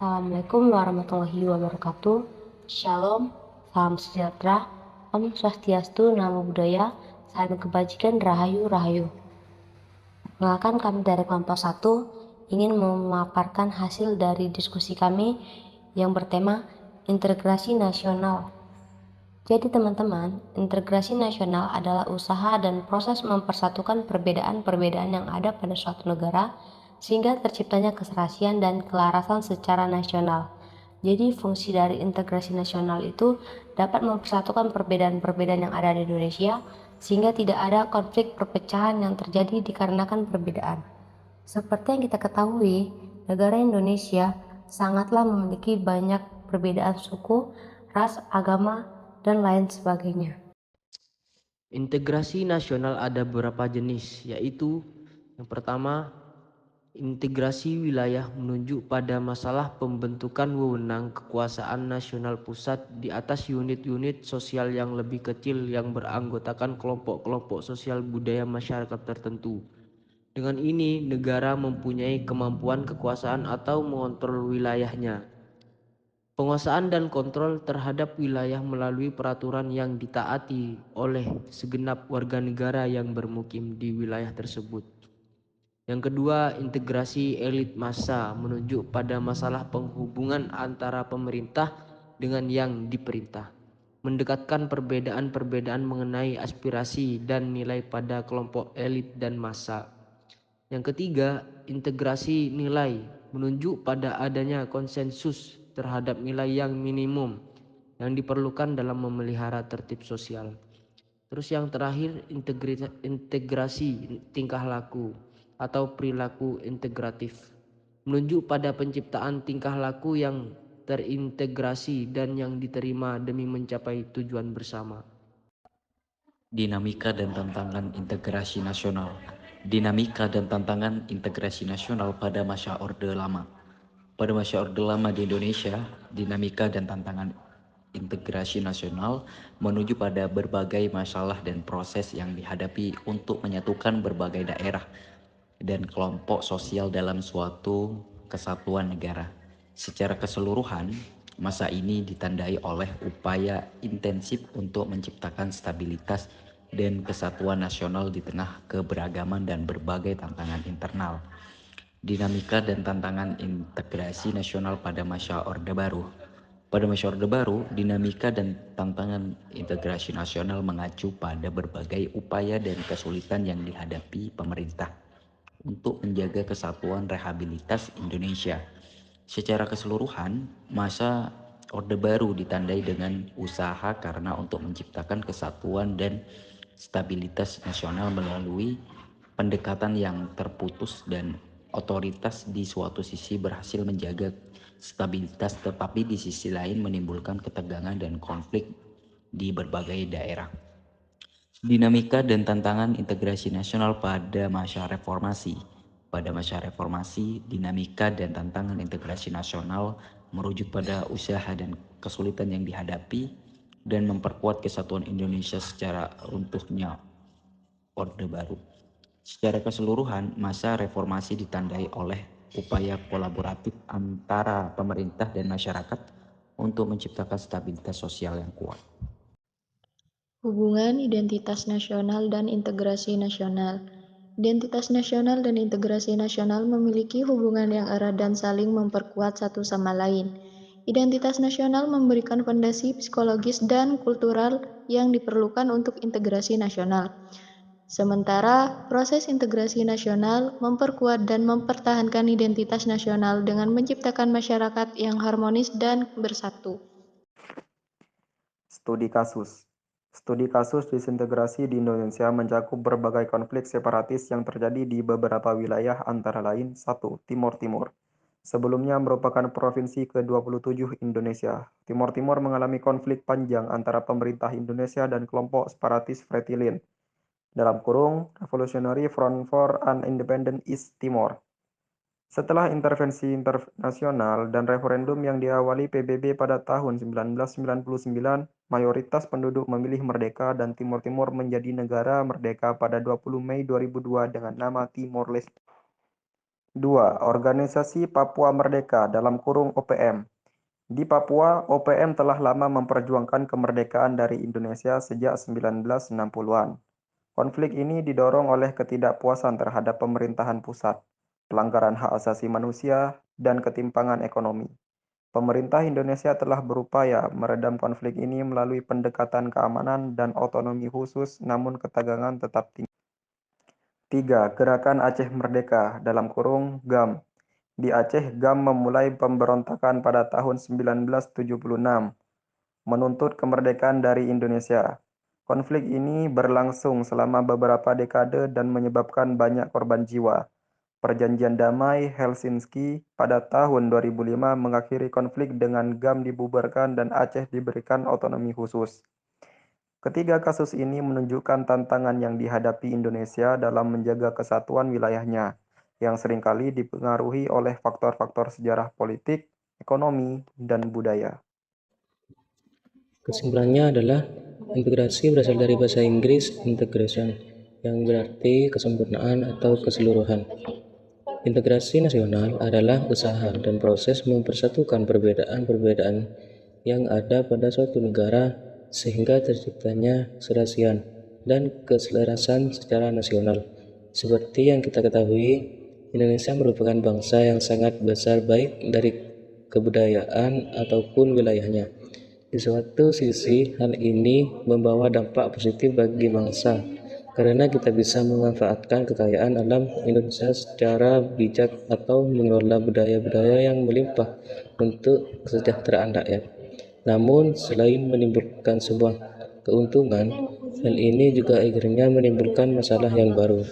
Assalamualaikum warahmatullahi wabarakatuh. Shalom, salam sejahtera, Om Swastiastu, Namo Buddhaya, Salam Kebajikan, Rahayu Rahayu. Perkenalkan, kami dari kelompok 1 ingin memaparkan hasil dari diskusi kami yang bertema integrasi nasional. Jadi teman-teman, integrasi nasional adalah usaha dan proses mempersatukan perbedaan-perbedaan yang ada pada suatu negara sehingga terciptanya keserasian dan kelarasan secara nasional. Jadi fungsi dari integrasi nasional itu dapat mempersatukan perbedaan-perbedaan yang ada di Indonesia sehingga tidak ada konflik perpecahan yang terjadi dikarenakan perbedaan. Seperti yang kita ketahui, negara Indonesia sangatlah memiliki banyak perbedaan suku, ras, agama, dan lain sebagainya. Integrasi nasional ada beberapa jenis, yaitu yang pertama, integrasi wilayah menunjuk pada masalah pembentukan wewenang kekuasaan nasional pusat di atas unit-unit sosial yang lebih kecil yang beranggotakan kelompok-kelompok sosial budaya masyarakat tertentu. Dengan ini, negara mempunyai kemampuan kekuasaan atau mengontrol wilayahnya. Penguasaan dan kontrol terhadap wilayah melalui peraturan yang ditaati oleh segenap warga negara yang bermukim di wilayah tersebut. Yang kedua, integrasi elit massa menunjuk pada masalah penghubungan antara pemerintah dengan yang diperintah, mendekatkan perbedaan-perbedaan mengenai aspirasi dan nilai pada kelompok elit dan massa. Yang ketiga, integrasi nilai menunjuk pada adanya konsensus terhadap nilai yang minimum yang diperlukan dalam memelihara tertib sosial. Terus yang terakhir, integrasi tingkah laku atau perilaku integratif menunjuk pada penciptaan tingkah laku yang terintegrasi dan yang diterima demi mencapai tujuan bersama. Dinamika dan tantangan integrasi nasional. Dinamika dan tantangan integrasi nasional pada masa Orde Lama. Pada masa Orde Lama di Indonesia, dinamika dan tantangan integrasi nasional menuju pada berbagai masalah dan proses yang dihadapi untuk menyatukan berbagai daerah dan kelompok sosial dalam suatu kesatuan negara. Secara keseluruhan, masa ini ditandai oleh upaya intensif untuk menciptakan stabilitas dan kesatuan nasional di tengah keberagaman dan berbagai tantangan internal. Dinamika dan tantangan integrasi nasional pada masa Orde Baru. Pada masa Orde Baru, dinamika dan tantangan integrasi nasional mengacu pada berbagai upaya dan kesulitan yang dihadapi pemerintah untuk menjaga kesatuan rehabilitas Indonesia. Secara keseluruhan, masa Orde Baru ditandai dengan usaha karena untuk menciptakan kesatuan dan stabilitas nasional melalui pendekatan yang terputus dan otoritas di suatu sisi berhasil menjaga stabilitas tetapi di sisi lain menimbulkan ketegangan dan konflik di berbagai daerah. Dinamika dan tantangan integrasi nasional pada masa reformasi. Pada masa reformasi, dinamika dan tantangan integrasi nasional merujuk pada usaha dan kesulitan yang dihadapi dan memperkuat kesatuan Indonesia secara runtuhnya Orde Baru. Secara keseluruhan, masa reformasi ditandai oleh upaya kolaboratif antara pemerintah dan masyarakat untuk menciptakan stabilitas sosial yang kuat. Hubungan identitas nasional dan integrasi nasional. Identitas nasional dan integrasi nasional memiliki hubungan yang erat dan saling memperkuat satu sama lain. Identitas nasional memberikan fondasi psikologis dan kultural yang diperlukan untuk integrasi nasional. Sementara proses integrasi nasional memperkuat dan mempertahankan identitas nasional dengan menciptakan masyarakat yang harmonis dan bersatu. Studi kasus. Studi kasus disintegrasi di Indonesia mencakup berbagai konflik separatis yang terjadi di beberapa wilayah antara lain 1. Timor Timur. Sebelumnya merupakan provinsi ke-27 Indonesia. Timor Timur mengalami konflik panjang antara pemerintah Indonesia dan kelompok separatis Fretilin. Dalam kurung, Revolutionary Front for an Independent East Timor. Setelah intervensi internasional dan referendum yang diawali PBB pada tahun 1999, mayoritas penduduk memilih merdeka dan Timor Timur menjadi negara merdeka pada 20 Mei 2002 dengan nama Timor Leste. 2. Organisasi Papua Merdeka (OPM). Di Papua, OPM telah lama memperjuangkan kemerdekaan dari Indonesia sejak 1960-an. Konflik ini didorong oleh ketidakpuasan terhadap pemerintahan pusat, pelanggaran hak asasi manusia, dan ketimpangan ekonomi. Pemerintah Indonesia telah berupaya meredam konflik ini melalui pendekatan keamanan dan otonomi khusus, namun ketegangan tetap tinggi. 3. Gerakan Aceh Merdeka (GAM). Di Aceh, GAM memulai pemberontakan pada tahun 1976, menuntut kemerdekaan dari Indonesia. Konflik ini berlangsung selama beberapa dekade dan menyebabkan banyak korban jiwa. Perjanjian Damai Helsinki pada tahun 2005 mengakhiri konflik dengan GAM dibubarkan dan Aceh diberikan otonomi khusus. Ketiga kasus ini menunjukkan tantangan yang dihadapi Indonesia dalam menjaga kesatuan wilayahnya, yang seringkali dipengaruhi oleh faktor-faktor sejarah politik, ekonomi, dan budaya. Kesimpulannya adalah integrasi berasal dari bahasa Inggris integration, yang berarti kesempurnaan atau keseluruhan. Integrasi nasional adalah usaha dan proses mempersatukan perbedaan-perbedaan yang ada pada suatu negara sehingga terciptanya keserasian dan keselarasan secara nasional. Seperti yang kita ketahui, Indonesia merupakan bangsa yang sangat besar baik dari kebudayaan ataupun wilayahnya. Di suatu sisi, hal ini membawa dampak positif bagi bangsa, karena kita bisa memanfaatkan kekayaan alam Indonesia secara bijak atau mengelola budaya-budaya yang melimpah untuk kesejahteraan rakyat. Namun, selain menimbulkan sebuah keuntungan, hal ini juga akhirnya menimbulkan masalah yang baru.